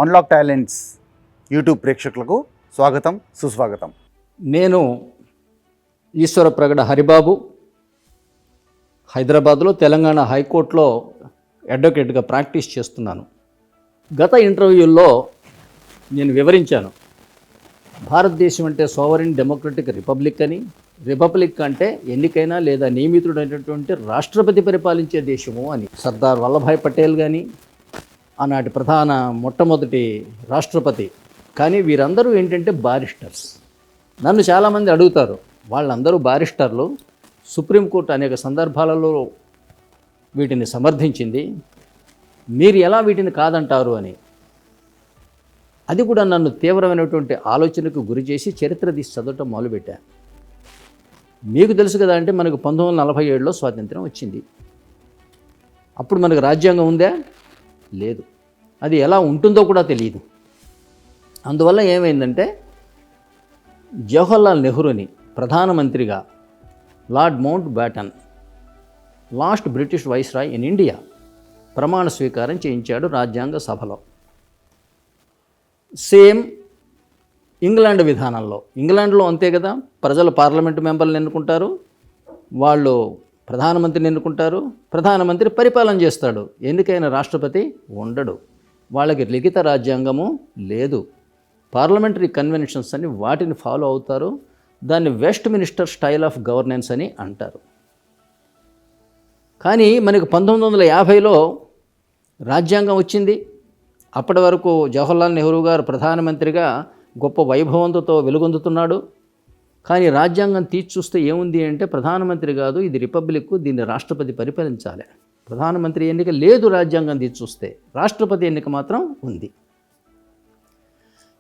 Unlock talents YouTube ప్రేక్షకులకు స్వాగతం, సుస్వాగతం. నేను ఈశ్వర ప్రగడ హరిబాబు, హైదరాబాద్లో తెలంగాణ హైకోర్టులో అడ్వకేట్గా ప్రాక్టీస్ చేస్తున్నాను. గత ఇంటర్వ్యూల్లో నేను వివరించాను, భారతదేశం అంటే సోవరెన్ డెమోక్రటిక్ రిపబ్లిక్ అని. రిపబ్లిక్ అంటే ఎన్నికైనా లేదా నియమితుడైనటువంటి రాష్ట్రపతి పరిపాలించే దేశము అని. సర్దార్ వల్లభాయ్ పటేల్ కానీ, ఆనాటి మొట్టమొదటి రాష్ట్రపతి. కానీ వీరందరూ ఏంటంటే బారిస్టర్స్. నన్ను చాలామంది అడుగుతారు, వాళ్ళందరూ బారిస్టర్లు, సుప్రీంకోర్టు అనేక సందర్భాలలో వీటిని సమర్థించింది, మీరు ఎలా వీటిని కాదంటారు అని. అది కూడా నన్ను తీవ్రమైనటువంటి ఆలోచనకు గురి చేసి చరిత్ర తీసి చదవటం మొదలుపెట్టాను. మీకు తెలుసు కదా, అంటే మనకు 1947లో స్వాతంత్రం వచ్చింది. అప్పుడు మనకు రాజ్యాంగం ఉందా? లేదు. అది ఎలా ఉంటుందో కూడా తెలియదు. అందువల్ల ఏమైందంటే, జవహర్లాల్ నెహ్రూని ప్రధానమంత్రిగా lord mount baton, last British viceroy in India, ప్రమాణ స్వీకారం చేయించాడు రాజ్యాంగ సభలో. సేమ్ ఇంగ్లాండ్ విధానంలో, ఇంగ్లాండ్లో అంతే కదా, ప్రజలు పార్లమెంటు మెంబర్లను ఎన్నుకుంటారు, వాళ్ళు ప్రధానమంత్రిని ఎన్నుకుంటారు, ప్రధానమంత్రి పరిపాలన చేస్తాడు, ఎన్నికైన రాష్ట్రపతి ఉండడు. వాళ్ళకి లిఖిత రాజ్యాంగము లేదు. పార్లమెంటరీ కన్వెన్షన్స్ అని వాటిని ఫాలో అవుతారు. దాన్ని west minister style of governance అని అంటారు. కానీ మనకు 1950లో రాజ్యాంగం వచ్చింది. అప్పటి వరకు జవహర్లాల్ నెహ్రూ గారు ప్రధానమంత్రిగా గొప్ప వైభవంతో వెలుగొందుతున్నాడు. కానీ రాజ్యాంగం తీసి చూస్తే ఏముంది అంటే, ప్రధానమంత్రి కాదు, ఇది రిపబ్లిక్, దీన్ని రాష్ట్రపతి పరిపాలించాలి. ప్రధానమంత్రి ఎన్నిక లేదు రాజ్యాంగం తీసి చూస్తే, రాష్ట్రపతి ఎన్నిక మాత్రం ఉంది.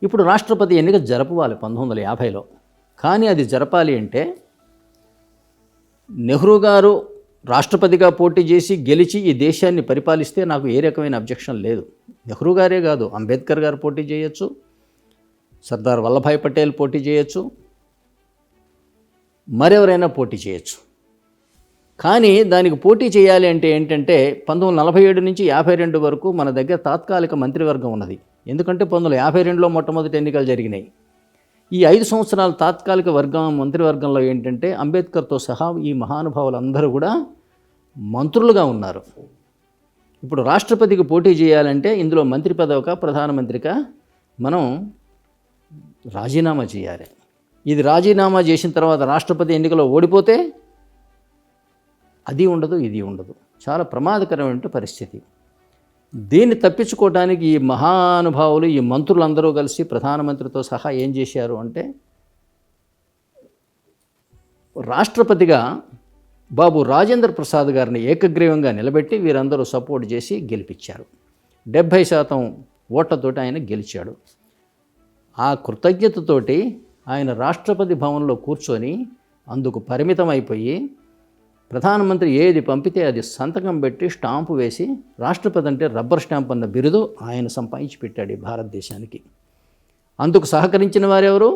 ఇప్పుడు రాష్ట్రపతి ఎన్నిక జరపాలి 1950లో. కానీ అది జరపాలి అంటే నెహ్రూ గారు రాష్ట్రపతిగా పోటీ చేసి గెలిచి ఈ దేశాన్ని పరిపాలిస్తే నాకు ఏ రకమైన అబ్జెక్షన్ లేదు. నెహ్రూ గారే కాదు, అంబేద్కర్ గారు పోటీ చేయొచ్చు, సర్దార్ వల్లభాయ్ పటేల్ పోటీ చేయొచ్చు, మరెవరైనా పోటీ చేయొచ్చు. కానీ దానికి పోటీ చేయాలి అంటే ఏంటంటే, 1947 నుంచి 52 వరకు మన దగ్గర తాత్కాలిక మంత్రివర్గం ఉన్నది. ఎందుకంటే 1952లో మొట్టమొదటి ఎన్నికలు జరిగినాయి. ఈ 5 సంవత్సరాల తాత్కాలిక మంత్రివర్గంలో ఏంటంటే, అంబేద్కర్తో సహా ఈ మహానుభావులందరూ కూడా మంత్రులుగా ఉన్నారు. ఇప్పుడు రాష్ట్రపతికి పోటీ చేయాలంటే ఇందులో మంత్రి పదవిగా, ప్రధానమంత్రిగా మనం రాజీనామా చేయాలి. ఇది రాజీనామా చేసిన తర్వాత రాష్ట్రపతి ఎన్నికలో ఓడిపోతే అది ఉండదు, ఇది ఉండదు. చాలా ప్రమాదకరమైన పరిస్థితి. దీన్ని తప్పించుకోవడానికి ఈ మహానుభావులు, ఈ మంత్రులందరూ కలిసి ప్రధానమంత్రితో సహా ఏం చేశారు అంటే, రాష్ట్రపతిగా బాబు రాజేంద్ర ప్రసాద్ గారిని ఏకగ్రీవంగా నిలబెట్టి వీరందరూ సపోర్ట్ చేసి గెలిపించారు. 70% ఓట్లతోటి ఆయన గెలిచాడు. ఆ కృతజ్ఞతతోటి ఆయన రాష్ట్రపతి భవన్లో కూర్చొని అందుకు పరిమితం అయిపోయి, ప్రధానమంత్రి ఏది పంపితే అది సంతకం పెట్టి స్టాంపు వేసి, రాష్ట్రపతి అంటే రబ్బర్ స్టాంప్ అన్న బిరుదు ఆయన సంపాదించి పెట్టాడు ఈ భారతదేశానికి. అందుకు సహకరించిన వారెవరు?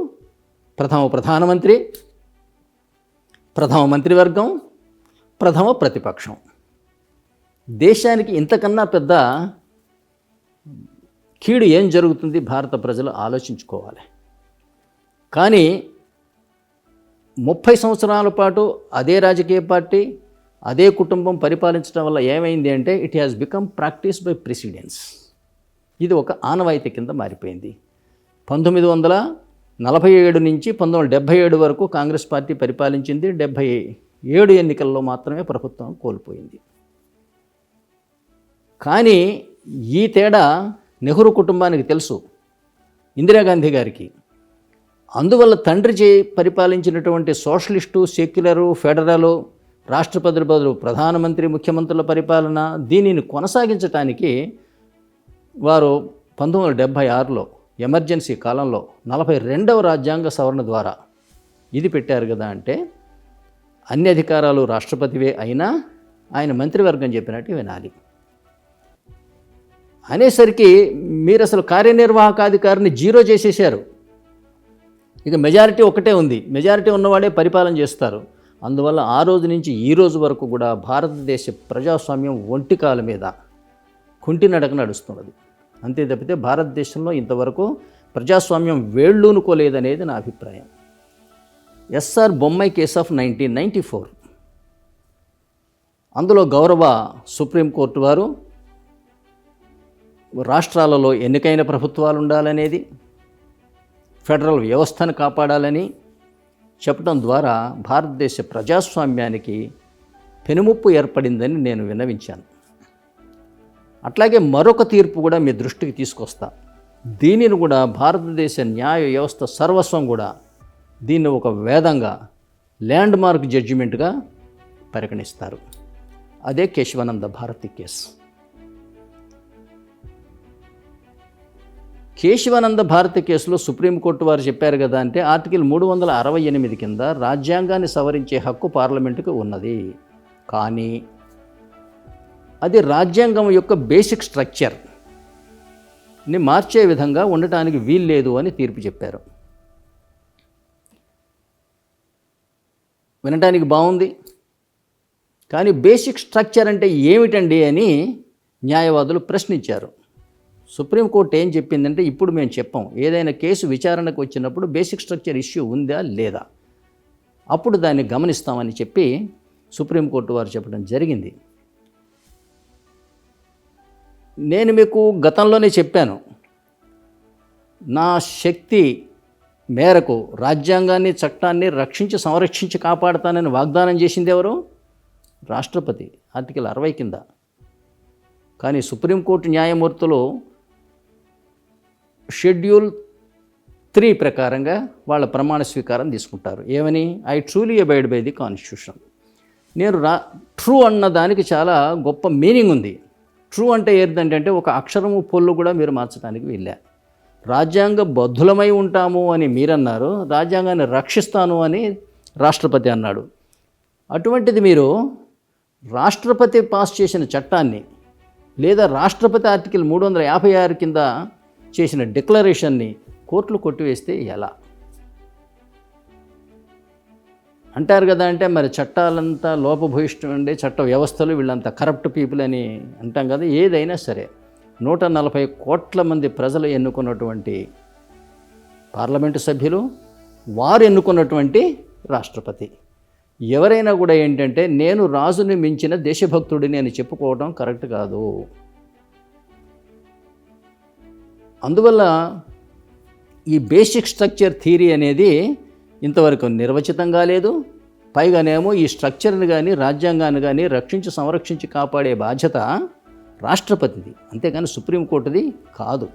ప్రధానమంత్రి, ప్రథమ మంత్రివర్గం, ప్రథమ ప్రతిపక్షం. దేశానికి ఇంతకన్నా పెద్ద కీడు ఏం జరుగుతుంది భారత ప్రజలు ఆలోచించుకోవాలి. కానీ 30 సంవత్సరాల పాటు అదే రాజకీయ పార్టీ, అదే కుటుంబం పరిపాలించడం వల్ల ఏమైంది అంటే, it has become practice by precedence. ఇది ఒక ఆనవాయితీ కింద మారిపోయింది. 1947 నుంచి 1977 వరకు కాంగ్రెస్ పార్టీ పరిపాలించింది. 77 ఎన్నికల్లో మాత్రమే ప్రభుత్వం కోల్పోయింది. కానీ ఈ తేడా నెహ్రూ కుటుంబానికి తెలుసు, ఇందిరాగాంధీ గారికి. అందువల్ల తండ్రి పరిపాలించినటువంటి సోషలిస్టు, సెక్యులరు, ఫెడరలు, రాష్ట్రపతి బదులు ప్రధానమంత్రి, ముఖ్యమంత్రుల పరిపాలన, దీనిని కొనసాగించడానికి వారు 1976లో ఎమర్జెన్సీ కాలంలో 42వ రాజ్యాంగ సవరణ ద్వారా ఇది పెట్టారు కదా. అంటే అన్ని అధికారాలు రాష్ట్రపతివే అయినా ఆయన మంత్రివర్గం చెప్పినట్టు వినాలి అనేసరికి మీరు అసలు కార్యనిర్వాహకాధికారిని జీరో చేసేశారు. ఇక మెజారిటీ ఒకటే ఉంది, మెజారిటీ ఉన్నవాడే పరిపాలన చేస్తారు. అందువల్ల ఆ రోజు నుంచి ఈ రోజు వరకు కూడా భారతదేశ ప్రజాస్వామ్యం ఒంటికాల మీద కుంటి నడక నడుస్తున్నది. అంతే తప్పితే భారతదేశంలో ఇంతవరకు ప్రజాస్వామ్యం వేళ్ళూనుకోలేదనేది నా అభిప్రాయం. ఎస్ఆర్ బొమ్మాయి కేస్ ఆఫ్ 1994, అందులో గౌరవ సుప్రీంకోర్టు వారు రాష్ట్రాలలో ఎన్నికైన ప్రభుత్వాలు ఉండాలనేది, ఫెడరల్ వ్యవస్థను కాపాడాలని చెప్పడం ద్వారా భారతదేశ ప్రజాస్వామ్యానికి పెనుముప్పు ఏర్పడిందని నేను విన్నవించాను. అట్లాగే మరొక తీర్పు కూడా మీ దృష్టికి తీసుకొస్తా. దీనిని కూడా భారతదేశ న్యాయ వ్యవస్థ సర్వస్వం కూడా దీన్ని ఒక వేదంగా, ల్యాండ్ మార్క్ జడ్జిమెంట్గా పరిగణిస్తారు. అదే కేశవానంద భారతి కేసు. కేశవానంద భారతి కేసులో సుప్రీంకోర్టు వారు చెప్పారు కదా అంటే, ఆర్టికల్ 368 కింద రాజ్యాంగాన్ని సవరించే హక్కు పార్లమెంటుకు ఉన్నది. కానీ అది రాజ్యాంగం యొక్క బేసిక్ స్ట్రక్చర్ని మార్చే విధంగా ఉండటానికి వీల్లేదు అని తీర్పు చెప్పారు. వినటానికి బాగుంది, కానీ బేసిక్ స్ట్రక్చర్ అంటే ఏమిటండి అని న్యాయవాదులు ప్రశ్నించారు. సుప్రీంకోర్టు ఏం చెప్పిందంటే, ఇప్పుడు మేము చెప్పాం, ఏదైనా కేసు విచారణకు వచ్చినప్పుడు బేసిక్ స్ట్రక్చర్ ఇష్యూ ఉందా లేదా, అప్పుడు దాన్ని గమనిస్తామని చెప్పి సుప్రీంకోర్టు వారు చెప్పడం జరిగింది. నేను మీకు గతంలోనే చెప్పాను, నా శక్తి మేరకు రాజ్యాంగాన్ని, చట్టాన్ని రక్షించి సంరక్షించి కాపాడుతానని వాగ్దానం చేసింది ఎవరు? రాష్ట్రపతి, ఆర్టికల్ 60 కింద. కానీ సుప్రీంకోర్టు న్యాయమూర్తులు షెడ్యూల్ 3 ప్రకారంగా వాళ్ళ ప్రమాణ స్వీకారం తీసుకుంటారు. ఏమని? I truly abide by the constitution. నేను ట్రూ అన్న దానికి చాలా గొప్ప మీనింగ్ ఉంది. ట్రూ అంటే ఏంటంటే ఒక అక్షరము పొల్లు కూడా మీరు మార్చడానికి వీళ్ళే. రాజ్యాంగ బద్ధులమై ఉంటాము అని మీరన్నారు, రాజ్యాంగాన్ని రక్షిస్తాను అని రాష్ట్రపతి అన్నాడు. అటువంటిది మీరు రాష్ట్రపతి పాస్ చేసిన చట్టాన్ని లేదా రాష్ట్రపతి ఆర్టికల్ 356 కింద చేసిన డిక్లరేషన్ని కోర్టులు కొట్టివేస్తే ఎలా అంటారు కదా. అంటే మరి చట్టాలంతా లోపభూయిష్టం ఉండే చట్ట వ్యవస్థలు, వీళ్ళంతా కరప్ట్ పీపుల్ అని అంటాం కదా. ఏదైనా సరే 140 కోట్ల మంది ప్రజలు ఎన్నుకున్నటువంటి పార్లమెంటు సభ్యులు, వారు ఎన్నుకున్నటువంటి రాష్ట్రపతి, ఎవరైనా కూడా ఏంటంటే నేను రాజుని మించిన దేశభక్తుడిని అని చెప్పుకోవడం కరెక్ట్ కాదు. అందువల్ల ఈ బేసిక్ స్ట్రక్చర్ థియరీ అనేది ఇంతవరకు నిర్వచితం కాలేదు. పైగానేమో ఈ స్ట్రక్చర్ని కానీ రాజ్యాంగాన్ని కానీ రక్షించి సంరక్షించి కాపాడే బాధ్యత రాష్ట్రపతిది, అంతేగాని సుప్రీంకోర్టుది కాదు.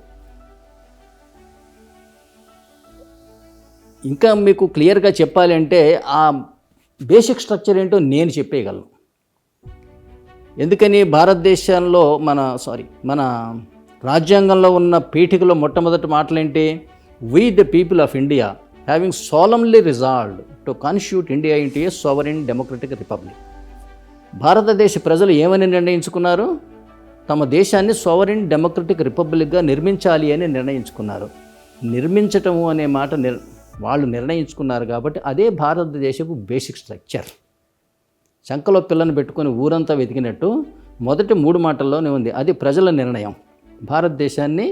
ఇంకా మీకు క్లియర్గా చెప్పాలి అంటే ఆ బేసిక్ స్ట్రక్చర్ ఏంటో నేను చెప్పేయగలను. ఎందుకని భారతదేశంలో మన రాజ్యాంగంలో ఉన్న పీఠికలో మొట్టమొదటి మాటలేంటి? We the people of India having solemnly resolved to constitute India into a sovereign democratic republic. భారతదేశ ప్రజలు ఏమని నిర్ణయించుకున్నారు? తమ దేశాన్ని సోవరెన్ డెమోక్రటిక్ రిపబ్లిక్గా నిర్మించాలి అని నిర్ణయించుకున్నారు. నిర్మించటము అనే మాట వాళ్ళు నిర్ణయించుకున్నారు కాబట్టి అదే భారతదేశపు బేసిక్ స్ట్రక్చర్. శంకలో పిల్లను పెట్టుకొని ఊరంతా వెతికినట్టు మొదటి 3 మాటల్లోనే ఉంది. అది ప్రజల నిర్ణయం. భారతదేశాన్ని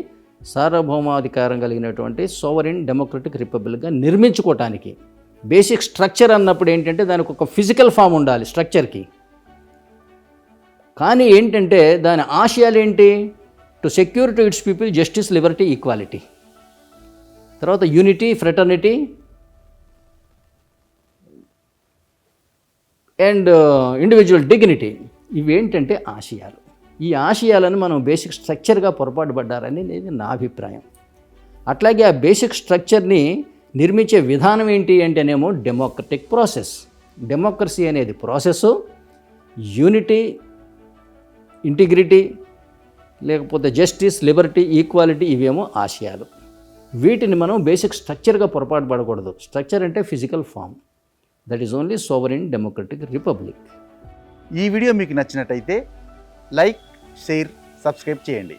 సార్వభౌమాధికారం కలిగినటువంటి సోవరెన్ డెమోక్రటిక్ రిపబ్లిక్గా నిర్మించుకోవటానికి బేసిక్ స్ట్రక్చర్ అన్నప్పుడు ఏంటంటే దానికి ఒక ఫిజికల్ ఫామ్ ఉండాలి స్ట్రక్చర్కి. కానీ ఏంటంటే దాని ఆశయాలు ఏంటి? To secure to its people justice, liberty, equality, తర్వాత unity, fraternity and individual dignity. ఇవేంటంటే ఆశయాలు. ఈ ఆశయాలను మనం బేసిక్ స్ట్రక్చర్గా పొరపాటు పడ్డారని నా అభిప్రాయం. అట్లాగే ఆ బేసిక్ స్ట్రక్చర్ని నిర్మించే విధానం ఏంటి అంటేనేమో డెమోక్రటిక్ ప్రాసెస్. డెమోక్రసీ అనేది ప్రాసెస్, యూనిటీ, ఇంటిగ్రిటీ, లేకపోతే జస్టిస్, లిబర్టీ, ఈక్వాలిటీ ఇవేమో ఆశయాలు. వీటిని మనం బేసిక్ స్ట్రక్చర్గా పొరపాటు పడకూడదు. స్ట్రక్చర్ అంటే physical form. That is only sovereign democratic republic. ఈ వీడియో మీకు నచ్చినట్టయితే లైక్, షేర్, సబ్స్క్రైబ్ చేయండి.